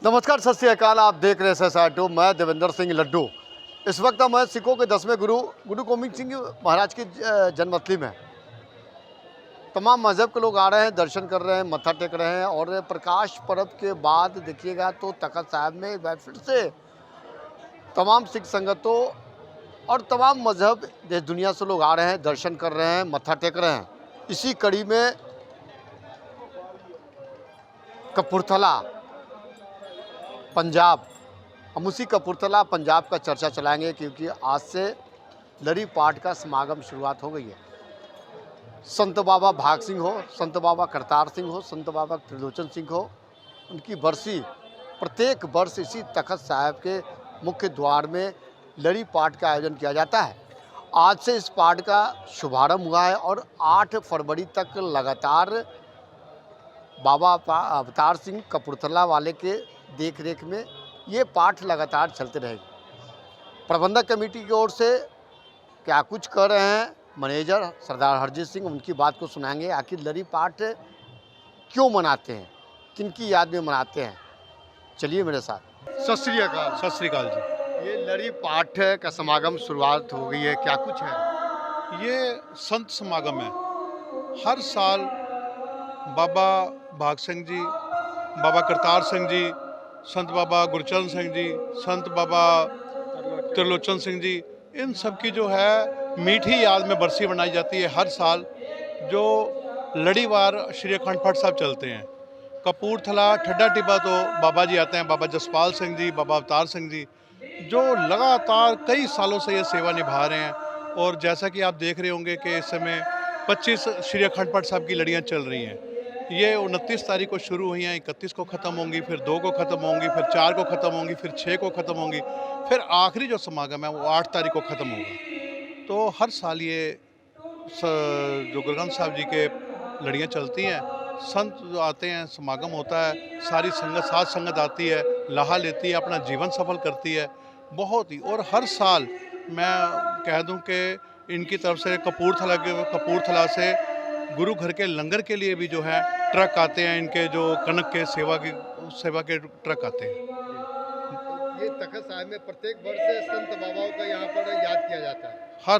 नमस्कार, सत श्री अकाल। आप देख रहे हैं SSR2। मैं देवेंद्र सिंह लड्डू। इस वक्त मैं सिखों के 10वें गुरु गोबिंद सिंह महाराज की जन्मस्थली में। तमाम मज़हब के लोग आ रहे हैं, दर्शन कर रहे हैं, मत्था टेक रहे हैं। और प्रकाश पर्व के बाद देखिएगा तो तख्त साहिब में एक बार फिर से तमाम सिख संगतों और तमाम मज़हब देश दुनिया से लोग आ रहे हैं, दर्शन कर रहे हैं, मत्था टेक रहे हैं। इसी कड़ी में कपूरथला पंजाब, हम उसी कपूरथला पंजाब का चर्चा चलाएंगे क्योंकि आज से लड़ी पाठ का समागम शुरुआत हो गई है। संत बाबा भाग सिंह हो, संत बाबा करतार सिंह हो, संत बाबा त्रिलोचन सिंह हो, उनकी बरसी प्रत्येक वर्ष इसी तख्त साहिब के मुख्य द्वार में लड़ी पाठ का आयोजन किया जाता है। आज से इस पाठ का शुभारंभ हुआ है और 8 फरवरी तक लगातार बाबा अवतार सिंह कपूरथला वाले के देख रेख में ये पाठ लगातार चलते रहेगी। प्रबंधक कमेटी की ओर से क्या कुछ कर रहे हैं मैनेजर सरदार हरजीत सिंह, उनकी बात को सुनाएंगे। आखिर लड़ी पाठ क्यों मनाते हैं, किनकी याद में मनाते हैं, चलिए मेरे साथ। सत श्री अकाल। सत श्री अकाल जी। ये लड़ी पाठ का समागम शुरुआत हो गई है, क्या कुछ है? ये संत समागम है। हर साल बाबा भाग सिंह जी, बाबा करतार सिंह जी, संत बाबा गुरचरण सिंह जी, संत बाबा त्रिलोचन सिंह जी, इन सब की जो है मीठी याद में बरसी बनाई जाती है हर साल। जो लड़ीवार श्री अखंड पाठ साहब चलते हैं कपूरथला ठड्डा टिब्बा, तो बाबा जी आते हैं, बाबा जसपाल सिंह जी, बाबा अवतार सिंह जी, जो लगातार कई सालों से ये सेवा निभा रहे हैं। और जैसा कि आप देख रहे होंगे कि इस समय 25 श्री अखंड पाठ साहब की लड़ियाँ चल रही हैं। ये 29 तारीख को शुरू हुई हैं, 31 को ख़त्म होंगी, फिर 2 को ख़त्म होंगी, फिर 4 को ख़त्म होंगी, फिर 6 को ख़त्म होंगी, फिर आखिरी जो समागम है वो 8 तारीख को ख़त्म होगा। तो हर साल ये जो गुरु ग्रंथ साहब जी के लड़ियाँ चलती हैं, संत जो आते हैं, समागम होता है, सारी संगत साथ संगत आती है, लाहा लेती है, अपना जीवन सफल करती है बहुत ही। और हर साल मैं कह दूं कि इनकी तरफ से कपूरथला से गुरु घर के लंगर के लिए भी जो है ट्रक आते हैं, इनके जो कनक के सेवा के ट्रक आते हैं। ये तख्त साहिब में प्रत्येक वर्ष संत बाबाओं का यहाँ पर याद किया जाता है।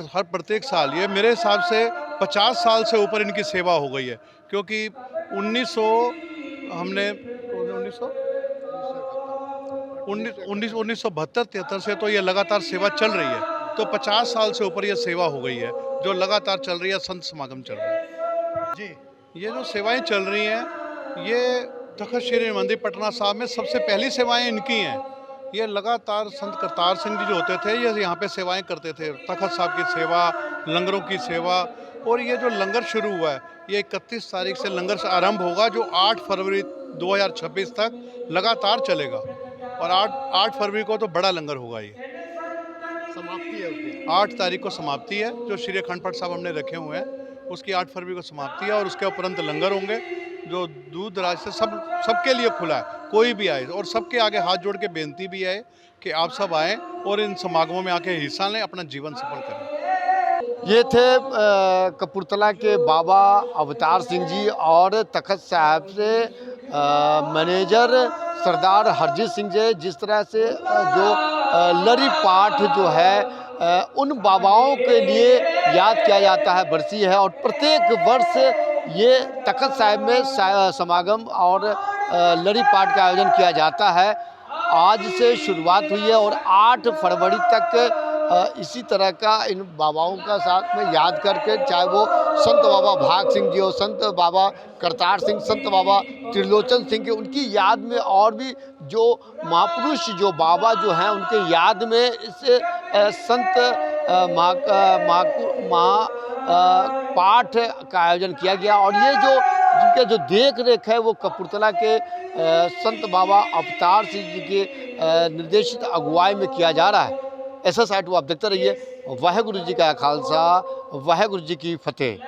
हर प्रत्येक साल। ये मेरे हिसाब से 50 साल से ऊपर इनकी सेवा हो गई है, क्योंकि 1972-73 से तो ये लगातार सेवा चल रही है। तो 50 साल से ऊपर ये सेवा हो गई है जो लगातार चल रही है, संत समागम चल रहा है जी। ये जो सेवाएं चल रही हैं, ये तख्त श्री मंदिर पटना साहब में सबसे पहली सेवाएं इनकी हैं। ये लगातार संत करतार सिंह जी जो होते थे, ये यहाँ पे सेवाएं करते थे, तख्त साहब की सेवा, लंगरों की सेवा। और ये जो लंगर शुरू हुआ है, ये 31 तारीख से लंगर से आरंभ होगा, जो 8 फरवरी 2026 तक लगातार चलेगा। और 8 फरवरी को तो बड़ा लंगर होगा। ये समाप्ति है उसकी 8 तारीख को समाप्ति है। जो श्री अखंड पाठ साहब हमने रखे हुए हैं उसकी 8 फरवरी को समाप्ति है। और उसके उपरंत लंगर होंगे जो दूर दराज से सबके लिए खुला है, कोई भी आए। और सबके आगे हाथ जोड़ के बेनती भी है कि आप सब आएँ और इन समागमों में आके हिस्सा लें, अपना जीवन सफल करें। ये थे कपूरथला के बाबा अवतार सिंह जी और तख्त साहिब से मैनेजर सरदार हरजीत सिंह जी। जिस तरह से जो लड़ी पाठ जो है उन बाबाओं के लिए याद किया जाता है, बरसी है। और प्रत्येक वर्ष ये तख्त साहिब में समागम और लड़ी पाठ का आयोजन किया जाता है। आज से शुरुआत हुई है और 8 फरवरी तक इसी तरह का इन बाबाओं का साथ में याद करके, चाहे वो संत बाबा भाग सिंह जी हो, संत बाबा करतार सिंह, संत बाबा त्रिलोचन सिंह के, उनकी याद में और भी जो महापुरुष जो बाबा जो हैं उनके याद में इस संत पाठ का आयोजन किया गया। और ये जो जिनके जो देख रेख है वो कपूरथला के संत बाबा अवतार सिंह जी के निर्देशित अगुवाई में किया जा रहा है। SSR2 आप देखते रहिए। वाहेगुरु जी का खालसा, वाहेगुरु जी की फतेह।